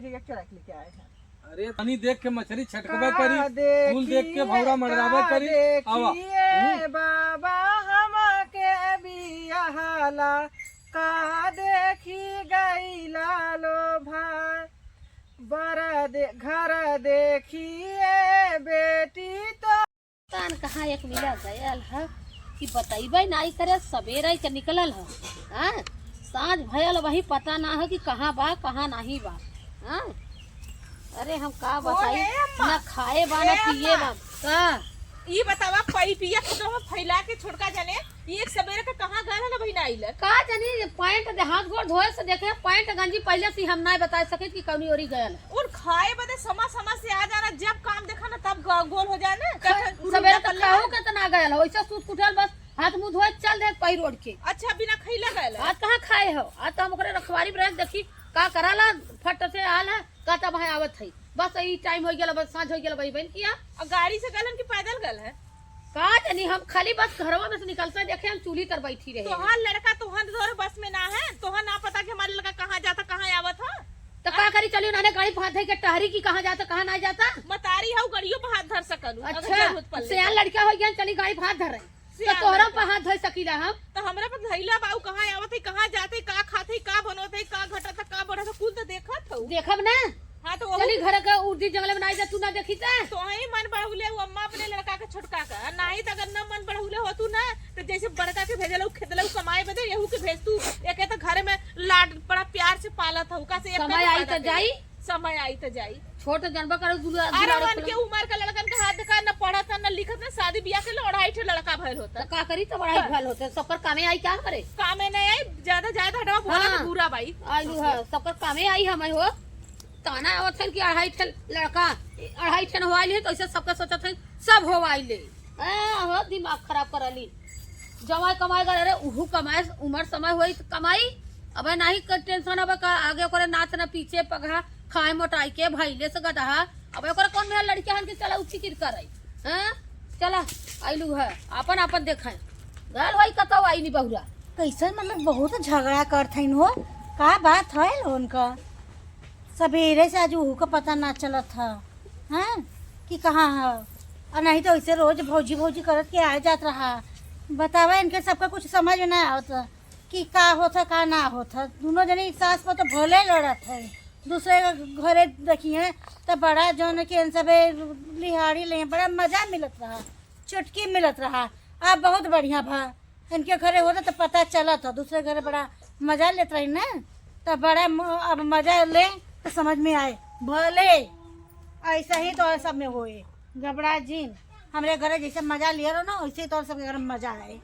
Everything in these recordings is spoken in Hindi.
भौजी चढ़ा के लेके आए हैं। अरे पानी देख के मछली छटकबे करी, फूल देख के भौरा मडराबे करी। आवा बाबा हम के बियाहला का देखी गईला लो भाई घर देखिए बेटी तो कान कहाँ एक मिला गयल है कि बतैबे नहीं करे सवेरे के निकलल है। हाँ साँझ भयल वही पता ना है कि कहाँ बा कहाँ नहीं बा। हाँ अरे हम का बताई ना खाए बा ना पिए बा का ये बतावा पैपिया तो फैला के छोटका जाने ये सवेरे के कहाँ गए ना बहिना आइल का जानी पैंट हाथ गोड़ धोए से देखे पैंट गंजी पहले से हम नहीं बता सके कि कौनी ओरी गयल है। और खाए बदे समा से आ जाना, जब काम देखा ना तब गोल हो जाए ना। सवेरे तो खाओ के तना गयल है वैसे सूत उठल बस हाथ मुंह धोए चल दे पै रोड के। अच्छा बिना खैला गयल आज कहाँ खाए हो? आज तो हम ओकरे रखवारी ब्रेक देखी का कराला फट से आल है का तब भाई आवत है बस यही टाइम हो गया, बस साँझ हो गया भाई बहन किया। और गाड़ी से गलन की पैदल गल है का जानी हम खाली बस घरवा में से निकलते देखे हम चूल्ही तर बैठी रहे। तोहार लड़का तोहन तोहरे बस में ना है, तोहर ना पता कि हमारे लड़का कहाँ जाता कहाँ आवत है। तो का करी चलियो नाने गाड़ी फांद के टहरी की कहाँ जाता कहाँ नहीं जाता। मतारी हूँ गड़ियों पर हाथ धर सकलू। अच्छा सियान लड़का हो गया चली गाड़ी फांद धर तो तोहरा पर हाथ धर सकीला हम तो हमरा पर धैला बाऊ कहाँ आवत है कहाँ जाते का खाते का बनोते का घटत का बढ़त कुल तो देखत हूँ। देखब ना हाँ तो चली घर का उर्दी जंगल में नहीं जा तू ना देखी तो ही मन बढ़ौले अम्मा अपने लड़का के छोटका का नहीं तो अगर न मन बढ़ौले हो तू ना तो जैसे बड़का के भेजल खेदल कमाए बदे यहू के भेज तू एक तो घर में लाड बड़ा प्यार से पालत हूँ का से समय आई तो जाई समय आई तो जाई छोट जनबा करो अरे मन के उम्र का लड़कन के हाथ का न पढ़त न लिखत न शादी ब्याह के लड़ाई ठे लड़का भइल होता का करी तो बड़ा भल होता सबकर कामे आई क्या करे कामे नहीं आई ज्यादा हटवा बोला बुरा भाई आलू है सबकर कामे आई हम हो ताना आवत है कि अढ़ाई ठन लड़का अढ़ाई ठन हो आइल है तो ऐसे सबका सोचत है सब हो आइले हो दिमाग खराब करली जमाई कमाई करे रे उहू कमाए उम्र समय होई तो कमाई अब नहीं कर टेंशन अब का आगे ओकरे नाच ना पीछे पगहा खाए मोटाई के भइले से गदहा अब ओकरा कौन मेरा लड़की हन के चला उठी किर करे हैं चला आइलू है अपन अपन देखाए गल भाई कतौ आई नी बहुरा कैसे मतलब बहुत झगड़ा करथीन हो का बात है उनका सवेरे से आज उहू का पता ना चलत था हैं कि कहाँ है और नहीं तो ऐसे रोज भौजी भौजी करत के आ जात रहा। बतावा इनके सबका कुछ समझ में ना आता कि का होता का ना होता। दोनों जने सास पर तो भले लड़त है दूसरे का घरे देखिए तो बड़ा जौन के इन सब लिहाड़ी ले बड़ा मजा मिलत रहा चुटकी मिलत रहा। अब बहुत बढ़िया भा इनके घरे होता तो पता चला था दूसरे घरे बड़ा मजा लेते रही ना तो बड़ा अब मजा ले तो समझ में आए भले ऐसा ही तो सब में होए घबरा जीन हमारे घर जैसे मजा लिया रहो ना वैसे तो सबके घर में मजा आए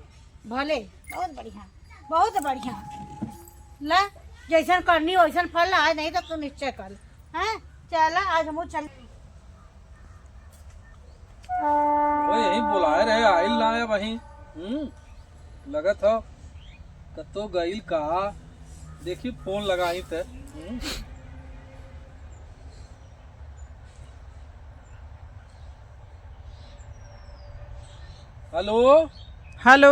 भले बहुत बढ़िया ला जैसा करनी वैसा फल आज नहीं तो तू निश्चय कर हैं चला आज हम चल यही बुलाए रहे आइल ना है वही लगत हो कतो गइल का देखी फोन लगाई थे। हेलो हेलो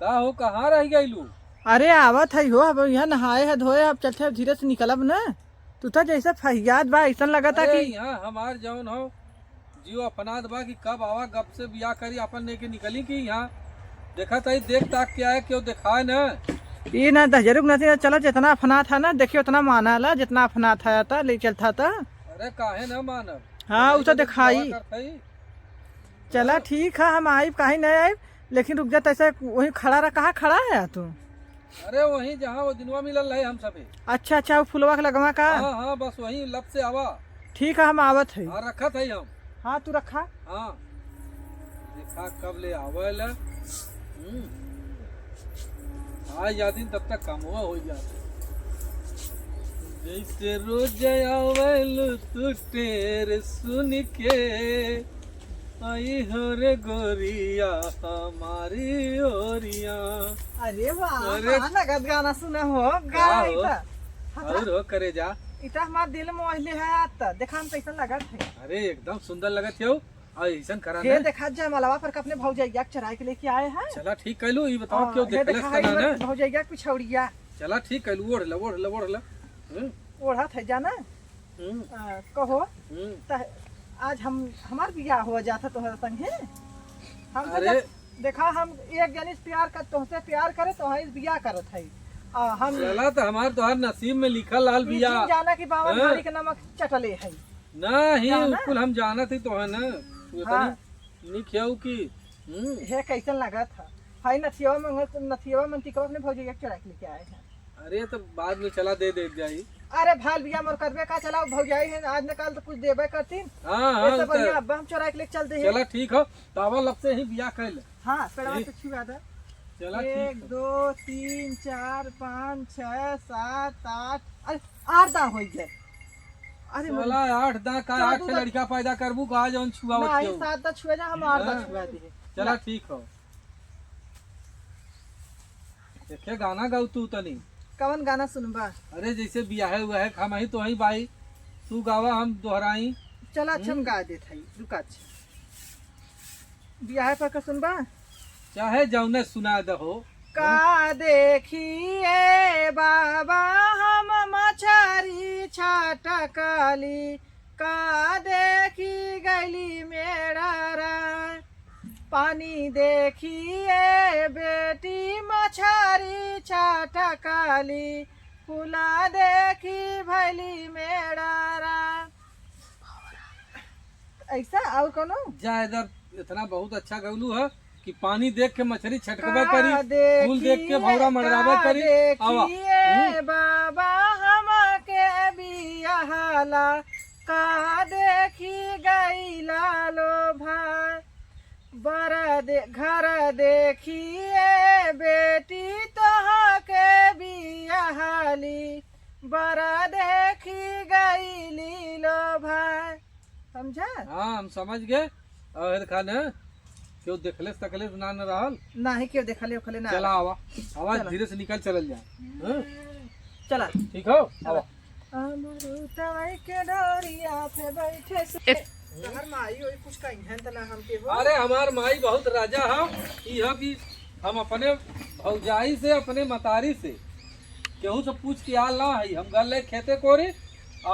का हो कहाँ रह गईलू? अरे आवत है हो अब यहाँ नहाए है धोए अब चलते धीरे से निकलब ना तू तो जैसे फहियाद बा ऐसा लगा था कि यहाँ हमार जौन हो जियो अपनाद बा कि कब आवा गप से बिया करी अपन लेके निकली कि यहाँ देखा था देख ताक के आए क्यों दिखाए न ये ना दजरुक नहीं चलो जितना अपना था ना देखियो उतना माना ला जितना अपना था ले चलता था। अरे काहे न मानब हाँ उसे दिखाई चला ठीक है हम आइब काहे नहीं आइब लेकिन रुक जा ऐसे वही खड़ा रहा कहाँ खड़ा है तू? अरे वही जहाँ वो दिनवा मिलल है हम सभी। अच्छा वो फुलवा के लगवा का हाँ बस वही लब से आवा। ठीक है हम आवत है। हाँ रखा था हम। हाँ तू रखा हाँ देखा कब ले आवल आज या दिन तब तक काम हुआ हो जाता जैसे रोज आवल तू टेर सुन के आई हो रे गोरिया हमारी ओरिया। अरे वाह लगत गाना सुना हो और हो करे जा इतना हमारे दिल में ओहले है आता देखा हम कैसा लगत है। अरे एकदम सुंदर लगत हो ऐसा करा ये देखा जाए मलावा पर अपने भौजैया चराई के लेके आए हैं। चला ठीक कहलू ये बताओ क्यों देखलस तना ना भौजैया कुछ छौड़िया चला ठीक कहलू ओढ़ ला ओढ़त है जाना हम्म, कहो हम्म। त आज हमार बियाह हो जाता तोहरा संगे हम तो अरे देखा हम एक जनी से प्यार कर तुमसे प्यार करे तो हम बियाह करत है हम चला तो हमार तोहर नसीब में लिखल लाल ई बिया चीज जाना कि बाबा हाँ। भारी के नमक चटले है नहीं जाना? कुल हम जाना थे तो है ना हाँ। नहीं खियाऊ की हे कैसन लगा था हाय नथिया मंतिकवा अपने भौजी के चढ़ा के लेके आए हैं अरे तो बाद में चला दे जाई। अरे भाल बिया मोर करबे का चला भौजाई है आज न कल तो कुछ देबे करतीन हाँ ऐसे हाँ बढ़िया तो अब्बा हम चोरा के लेके चल दे हैं। चला ठीक हो तावा लब से ही बिया कर ले। हाँ पेड़वा से छुआ दे चला 1 ठीक 2 3 4 5 6 7 8 अरे 8 दांव हो गए अरे चला 8 दा का 8 से लड़का पैदा करबू का जौन छुआ नहीं बच्चे 7 दा छुए जा हम 8 दा हाँ। छुआ दे चला ठीक हो। देखे गाना गाऊ तू तनी कवन गाना सुनबा अरे जैसे बियाह हुआ है हम ही तो ही बाई तू गावा हम दोहराई। चला अच्छा हम गा देत हई रुका अच्छा बियाह पर का सुनबा चाहे जौने सुना दहो का देखिए बाबा हम मछरी छटकली का देखी गली मेरा पानी देखिए बेटी मछरी छटकली फूला देखी भैली मेरा ऐसा और कोनो जा इधर इतना बहुत अच्छा गौलू है कि पानी देख के मछली छटकबे का करी फूल देख के भौरा मरदाबे करी आवा देखिए बाबा हम के बियाहला का देखी गईला लो भाई घर देखिए बेटी तोहा के बियाहली बड़ा देखी गईली लो भाई समझा हाँ हम समझ गए और खाने क्यों देखले तकले ना न रहल नहीं क्यों देखले ओखले ना चला आवा आवाज चला। धीरे से निकल चलल जाए हाँ? चला ठीक हो आवा अमरुदवाई के डोरिया पे बैठे से तहर माई ओई कुछ कहिन त ना हमके हो अरे हमार माई बहुत राजा है यह कि हम अपने भौजाई से अपने मतारी से केहू से पूछ के आल ना है हम गल खेते कोरे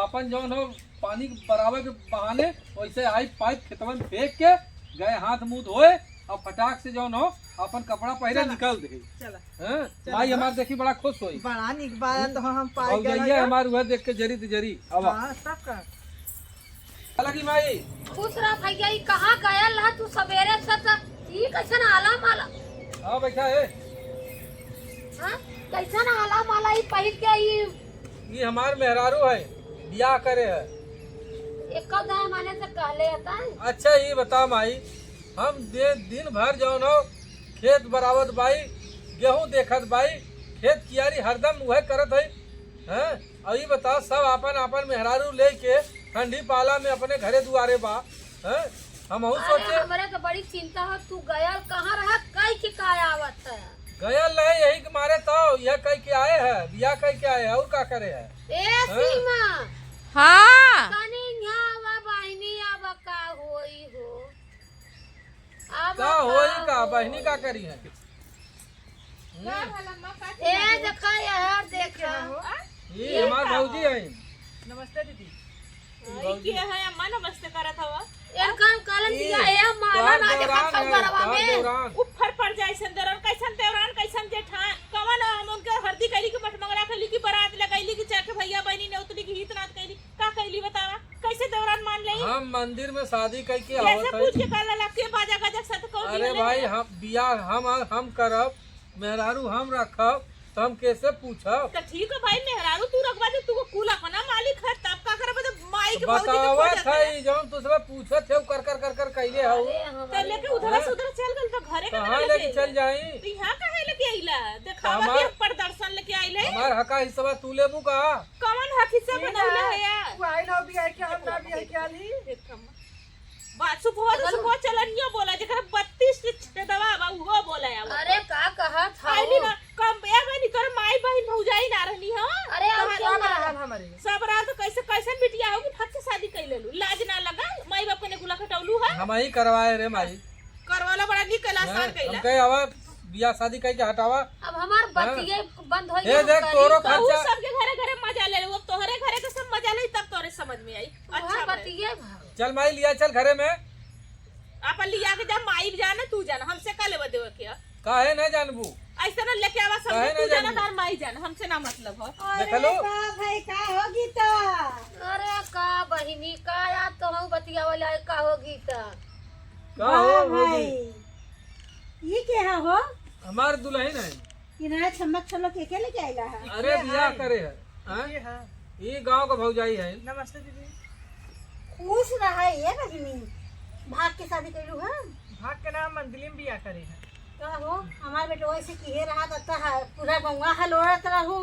अपन जौन हो पानी बराबर के बहाने वैसे आई पाइप खेतवन फेंक के गए हाथ मुंह धोए और फटाक से जौन हो अपन कपड़ा पहले निकल दे चला हैं? माई हमार देखी बड़ा खुश होई बड़ा निक बात तो हम पाई भौजैया हमार वह देख के जरी ते जरी अब हां सब का लगी माई खुश रह भैया ई कहाँ गया ला तू सवेरे से त ई कैसन आला माला हाँ बैठा है हां कैसन आला माला ई पहिर के ई ये हमार मेहरारू है बियाह करे है। एक दाय माने से कहले हता अच्छा ये बता माई हम दिन भर जौन हो खेत बरावत बाई गेहूं देखत बाई खेत कियारी हरदम वह करत है हैं? और ये बता सब अपन अपन मेहरारू लेके ठंडी पाला में अपने घरे दुआरे बा हैं? हम अरे सोचे हमरे के बड़ी चिंता है तू गया कहाँ रहा कई की काय आवत है गयल नहीं यही के मारे तो यह कह के आए है बियाह कह के आए है और का करे है ए सीमा हाँ कनी आवा बहनी आवा का होई हो आवा का होई का बहनी का करी है ए देखा यार देखा ये हमार भौजी है नमस्ते दीदी के है अम्मा नमस्ते करत हवा इनका कालन दिया है माला ना देखा खबरवा में ऊपर पड़ जाए संदरन कैसन देवरान कैसन जेठान कवन हम उनके हरदी कैली की मटमंगरा कैली की बारात लगैली की चाके भैया बहनी ने उतली की हित नाथ कैली का कैली बतावा कैसे देवरान मान ले हम मंदिर में शादी करके कैसे आवत है पूछ के काला लग के बाजा गजा सत कौन अरे भाई हम बियाह हम करब मेहरारू हम रखब तो हम कैसे पूछब तो ठीक है भाई मेहरारू तू रखवा दे तू को कुल अपना मालिक है तब का करबे तो माई के भौजी के बतावत खोजत है जौन तुझसे पूछत है कर कैले हो तो लेके उधर से उधर चल गल तो घरे का कहाँ लेके चल जाई तो यहाँ काहे लेके आइला देखावा हमार- के प्रदर्शन लेके आइले हमार हका हिस्सा तू लेबू का कौन हकी से बनौले है यार तू आई ना बियाह के हम ना बियाह के आली बात सुबह चलनियो बोला जेकर 32 के दवा बा वो बोला है अरे का कहा था आइली ना कम बे में निकर माई बहन भौजाई ना रहनी हो अरे अब क्या सब करा रहल हमारे सब रात कैसे कैसे बिटिया होगी फट से शादी कर लेलू लाज ना लगा माई बाप ने गुला खटौलू है हम ही करवाए रे माई करवाला बड़ा निक कैला आसान हम कैला कहे आवा बियाह शादी करके हटावा अब हमार बत्तिये बंद हो ये देख तोरो कहू खर्चा सबके घरे घरे मजा ले लो अब तोहरे घरे जाने तब तोरे समझ में आई। अच्छा वहाँ भाई। बतिये भाव। चल माई लिया चल घरे में। अपन लिया के जा, माई भी जाना तू जाना, हमसे का लेवा देवा क्या? काहे नहीं जानबू? ऐसा ना लेके आवा सब काहे तू ना जाना जानबू? तार माई जाना, हमसे ना मतलब हो। देख लो भाई का होगी तो अरे का बहिनी का याद तो हम बतिया वाला का होगी त का हो भाई ये क्या हो हमार दुल्हन है। इन्हें चमक चमक के लेके आइला है। अरे बियाह करे है हाँ? ये गांव का भौजाई है। नमस्ते दीदी। खुश रहा ये बहिनी भाग के शादी करू है भाग के नाम मंदिली में बिया करे है। का हो हमारे बेटो ऐसे किए रहा तो पूरा गंगा हलोड़त रहू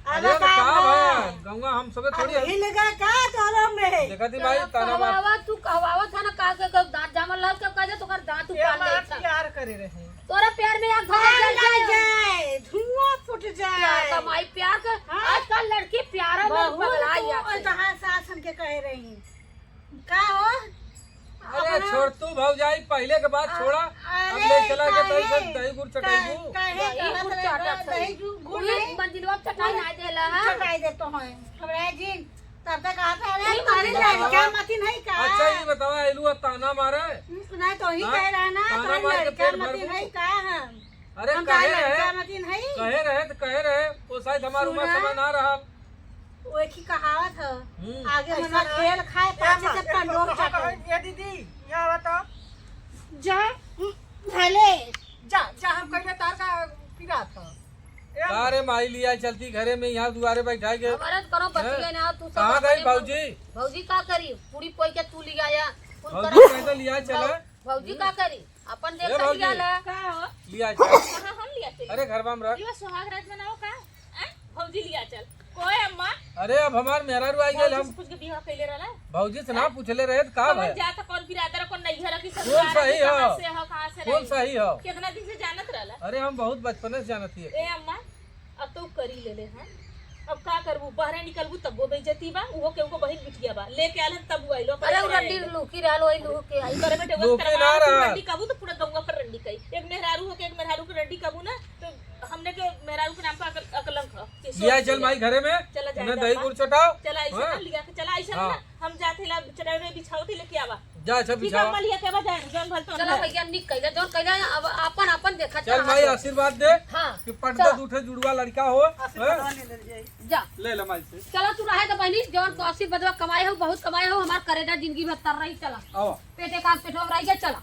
अरे तो का भया गंगा हम सबे थोड़ी है। हिलगा का तोरो में देखा थी भाई ताना मार। कहवावा तू कहवावा था ना का के दांत जामल लाल के कहे तो कर दांत उपाड़ ले था। प्यार करे रहे। तोरा प्यार में आग धर जल जाए धुआं फूट प्यार जाए कमाई प्यार का आजकल लड़की प्यारा में पगला और तहां सास हमके कह रही का हो अरे छोड़ तू भौजाई पहले के बाद छोड़ा। अब ले चला के दही गुड़ चटाइबू। काहे कहत रहे दही गुड़ नहीं मंदिरवा चटाई ना देला है चटाई दे तो है हमरा जी तब तक आता है तुम्हारी लड़का मती नहीं का अच्छा ये बतावा एलू ताना मारे। नहीं तो ही कह रहा ना ताना तुम्हारी मार के लड़का पेट भर मती दूं। नहीं का हम अरे हम कहे लड़का रहे मती नहीं कहे रहे तो कहे रहे वो शायद हमार उम्र सुना? समय ना रहा। वो एक ही कहावत है हम्म। आगे मना खेल खाए पाछे से पंडोर चटे ये दीदी यहाँ बताओ। जा भले जा जा हम कहीं तार का पिरा था। अरे माई लिया चलती घरे में यहाँ दुआरे बैठा के हमारा तो करो बतिया ना तू सब कहाँ गई भौजी? भौजी का करी पूरी पोई के तू लिया या भौजी कैसे लिया चला? भौजी का करी अपन देख ए कर भौजी। लिया ला का हो? लिया चल। कहाँ हम लिया चल? अरे घर में रख। ये सुहाग रात बनाओ का? भौजी लिया चल। कोई अम्मा अरे अब हमार मेहरारू आई गए भौजी हम से पूछ के बियाह कैले रहला? भौजी से ना पूछले रहे तो का समझ भाई जाता कौन बिरादर कौन नहीं है कि सब कौन सही हो? कहां से हो कहां से कौन रही? सही हो? कितना दिन से जानत रहला? अरे हम बहुत बचपन से जानती है। ए अम्मा अब तो करी ले हैं। अब का करबू बाहर निकलबू तब वो बेइज्जती बा उहो के उनको बहिन बिटिया बा लेके आलन तब वो आइलो अरे वो रंडी लूकी रहल वही लूक के आई करे बेटे वो लोके करवा ना रहा। रंडी कबू तो पूरा गंगा पर रंडी कई एक मेहरारू हो के एक मेहरारू के रंडी कबू ना तो हमने के मेहरारू के नाम पर अकलंक हो कि सोच लिया चल लिया। माई घरे में चला जाए उन्हें जा दही माँ। गुड़ चटाओ। चला ऐसा हाँ? ना लिया के चला ऐसा हाँ। ना हम जाते ला चटाई बिछाओ थे लेके आवा जा अच्छा ठीक है बिछावा। अम्मा लिया के आवा जाए जौन भल तो चलो भैया निक कैला जोन कैला अब अपन अपन देखा चल माई आशीर्वाद दे हां कि पटदे दूठे जुड़वा लड़का हो। हाँ? जा ले ले माई से चलो तू रहे तो बहनी जोन तो 80 बदवा कमाए हो बहुत कमाए हो हमार करेजा जिंदगी में तर रही चला आओ। पेटे का पेटवा रही गया चला